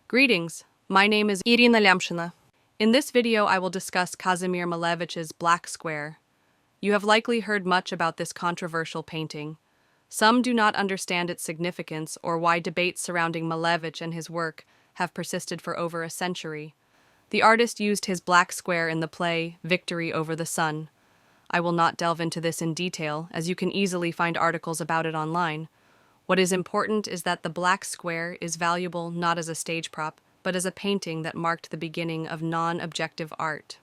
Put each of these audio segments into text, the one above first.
Greetings, my name is Irina Lyamshina. In this video I will discuss Kazimir Malevich's Black Square. You have likely heard much about this controversial painting. Some do not understand its significance or why debates surrounding Malevich and his work have persisted for over a century. The artist used his black square in the play Victory Over the Sun. I will not delve into this in detail, as you can easily find articles about it online. What is important is that the black square is valuable not as a stage prop, but as a painting that marked the beginning of non-objective art.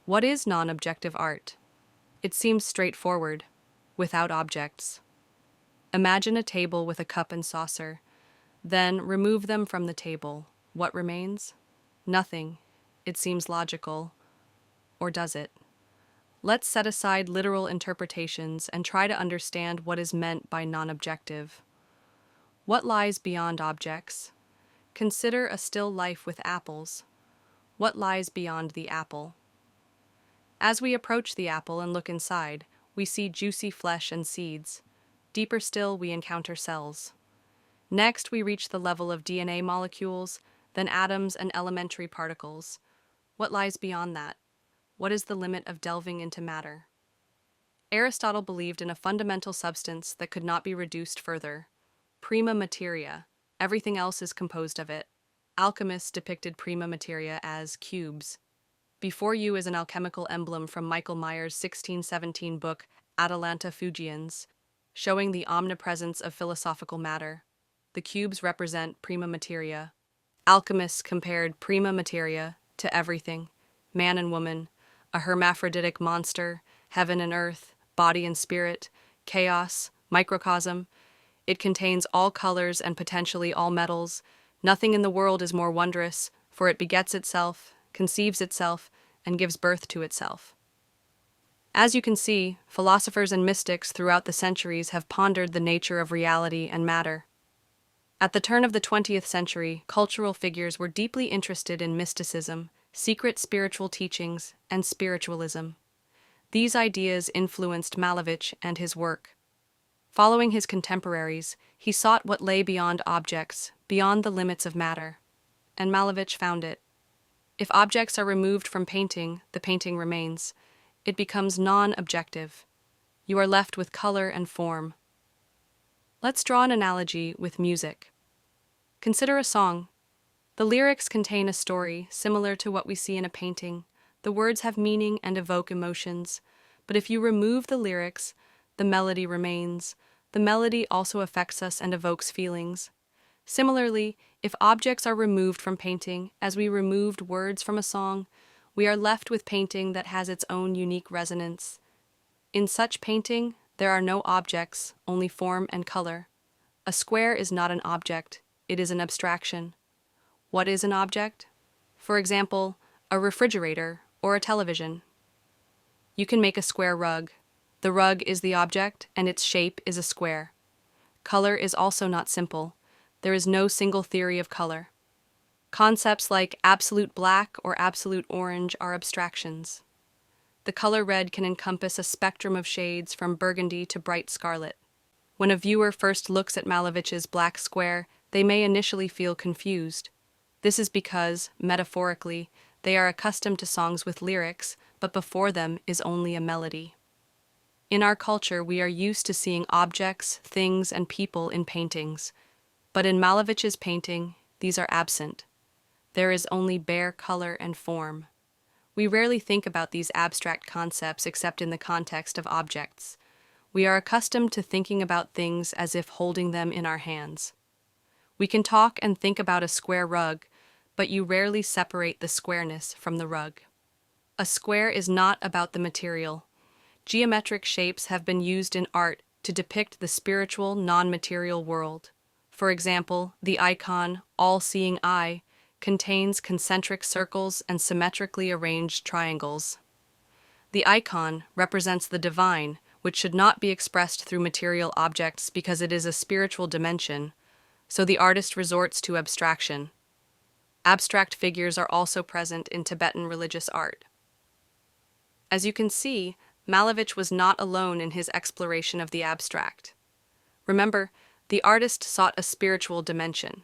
What is non-objective art? It seems straightforward, without objects. Imagine a table with a cup and saucer. Then remove them from the table. What remains? Nothing. It seems logical. Or does it? Let's set aside literal interpretations and try to understand what is meant by non-objective. What lies beyond objects? Consider a still life with apples. What lies beyond the apple? As we approach the apple and look inside, we see juicy flesh and seeds. Deeper still, we encounter cells. Next, we reach the level of DNA molecules, then atoms and elementary particles. What lies beyond that? What is the limit of delving into matter? Aristotle believed in a fundamental substance that could not be reduced further. Prima materia. Everything else is composed of it. Alchemists depicted prima materia as cubes. Before you is an alchemical emblem from Michael Myers' 1617 book, Atalanta Fugiens, showing the omnipresence of philosophical matter. The cubes represent prima materia. Alchemists compared prima materia to everything, man and woman, a hermaphroditic monster, heaven and earth, body and spirit, chaos, microcosm. It contains all colors and potentially all metals. Nothing in the world is more wondrous, for it begets itself, conceives itself, and gives birth to itself. As you can see, philosophers and mystics throughout the centuries have pondered the nature of reality and matter. At the turn of the 20th century, cultural figures were deeply interested in mysticism, secret spiritual teachings, and spiritualism. These ideas influenced Malevich and his work. Following his contemporaries, he sought what lay beyond objects, beyond the limits of matter. And Malevich found it. If objects are removed from painting, the painting remains. It becomes non-objective. You are left with color and form. Let's draw an analogy with music. Consider a song. The lyrics contain a story similar to what we see in a painting. The words have meaning and evoke emotions. But if you remove the lyrics, the melody remains. The melody also affects us and evokes feelings. Similarly, if objects are removed from painting, as we removed words from a song, we are left with painting that has its own unique resonance. In such painting, there are no objects, only form and color. A square is not an object, it is an abstraction. What is an object? For example, a refrigerator or a television. You can make a square rug. The rug is the object, and its shape is a square. Color is also not simple. There is no single theory of color. Concepts like absolute black or absolute orange are abstractions. The color red can encompass a spectrum of shades from burgundy to bright scarlet. When a viewer first looks at Malevich's black square, they may initially feel confused. This is because, metaphorically, they are accustomed to songs with lyrics, but before them is only a melody. In our culture, we are used to seeing objects, things, and people in paintings. But in Malevich's painting, these are absent. There is only bare color and form. We rarely think about these abstract concepts except in the context of objects. We are accustomed to thinking about things as if holding them in our hands. We can talk and think about a square rug, but you rarely separate the squareness from the rug. A square is not about the material. Geometric shapes have been used in art to depict the spiritual, non-material world. For example, the icon, all-seeing eye, contains concentric circles and symmetrically arranged triangles. The icon represents the divine, which should not be expressed through material objects because it is a spiritual dimension, so the artist resorts to abstraction. Abstract figures are also present in Tibetan religious art. As you can see, Malevich was not alone in his exploration of the abstract. Remember, the artist sought a spiritual dimension.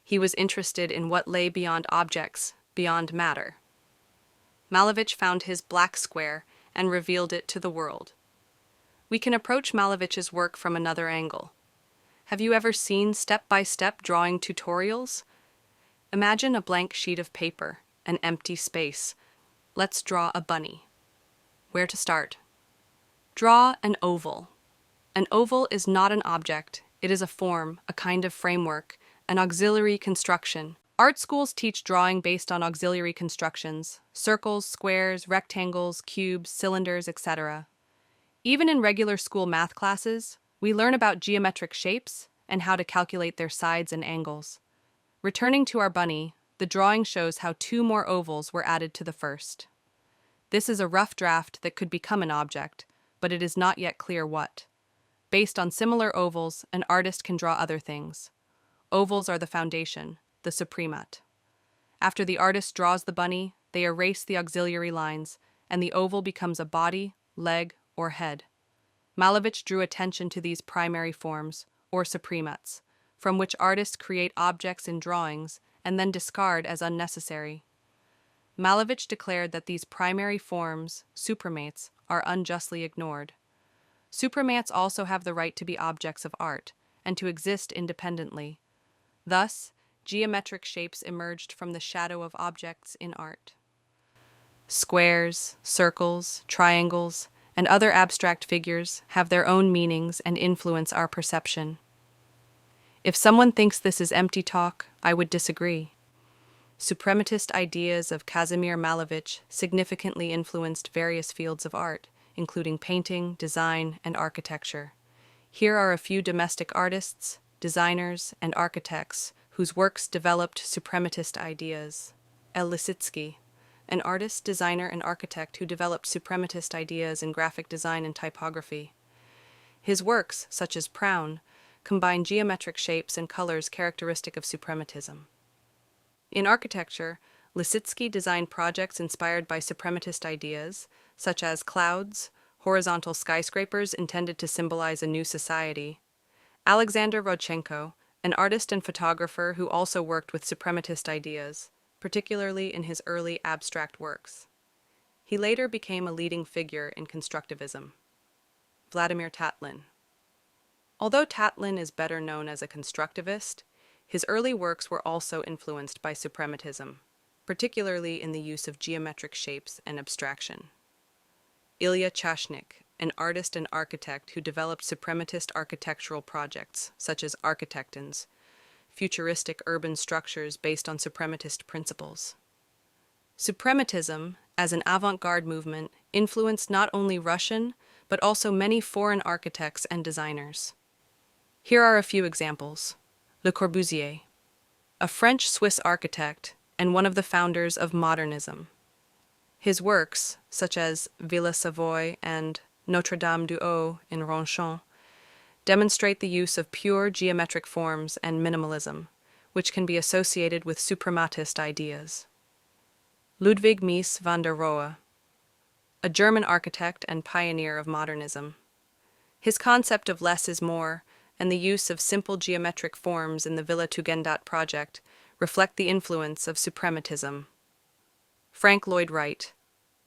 He was interested in what lay beyond objects, beyond matter. Malevich found his black square and revealed it to the world. We can approach Malevich's work from another angle. Have you ever seen step-by-step drawing tutorials? Imagine a blank sheet of paper, an empty space. Let's draw a bunny. Where to start? Draw an oval. An oval is not an object, it is a form, a kind of framework, an auxiliary construction. Art schools teach drawing based on auxiliary constructions, circles, squares, rectangles, cubes, cylinders, etc. Even in regular school math classes, we learn about geometric shapes and how to calculate their sides and angles. Returning to our bunny, the drawing shows how 2 more ovals were added to the first. This is a rough draft that could become an object, but it is not yet clear what. Based on similar ovals, an artist can draw other things. Ovals are the foundation, the supremat. After the artist draws the bunny, they erase the auxiliary lines, and the oval becomes a body, leg, or head. Malevich drew attention to these primary forms, or supremats, from which artists create objects in drawings and then discard as unnecessary. Malevich declared that these primary forms, supremates, are unjustly ignored. Supremates also have the right to be objects of art and to exist independently. Thus, geometric shapes emerged from the shadow of objects in art. Squares, circles, triangles, and other abstract figures have their own meanings and influence our perception. If someone thinks this is empty talk, I would disagree. Suprematist ideas of Kazimir Malevich significantly influenced various fields of art, including painting, design, and architecture. Here are a few domestic artists, designers, and architects whose works developed suprematist ideas. L. Lisitsky, an artist, designer, and architect who developed suprematist ideas in graphic design and typography. His works, such as Proun, combine geometric shapes and colors characteristic of suprematism. In architecture, Lisitsky designed projects inspired by suprematist ideas, such as clouds, horizontal skyscrapers intended to symbolize a new society. Alexander Rodchenko, an artist and photographer who also worked with suprematist ideas, particularly in his early abstract works. He later became a leading figure in constructivism. Vladimir Tatlin. Although Tatlin is better known as a constructivist, his early works were also influenced by suprematism, particularly in the use of geometric shapes and abstraction. Ilya Chashnik, an artist and architect who developed suprematist architectural projects, such as architectons, futuristic urban structures based on suprematist principles. Suprematism, as an avant-garde movement, influenced not only Russian, but also many foreign architects and designers. Here are a few examples. Le Corbusier, a French-Swiss architect and one of the founders of modernism. His works, such as Villa Savoye and Notre-Dame du Haut in Ronchon, demonstrate the use of pure geometric forms and minimalism, which can be associated with suprematist ideas. Ludwig Mies van der Rohe, a German architect and pioneer of modernism. His concept of less is more and the use of simple geometric forms in the Villa Tugendhat project reflect the influence of suprematism. Frank Lloyd Wright,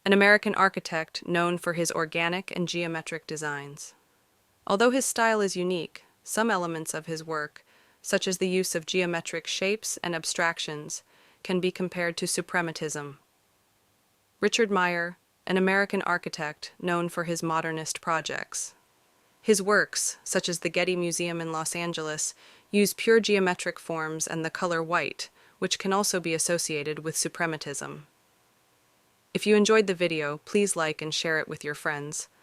an American architect known for his organic and geometric designs. Although his style is unique, some elements of his work, such as the use of geometric shapes and abstractions, can be compared to suprematism. Richard Meyer, an American architect known for his modernist projects. His works, such as the Getty Museum in Los Angeles, use pure geometric forms and the color white, which can also be associated with suprematism. If you enjoyed the video, please like and share it with your friends.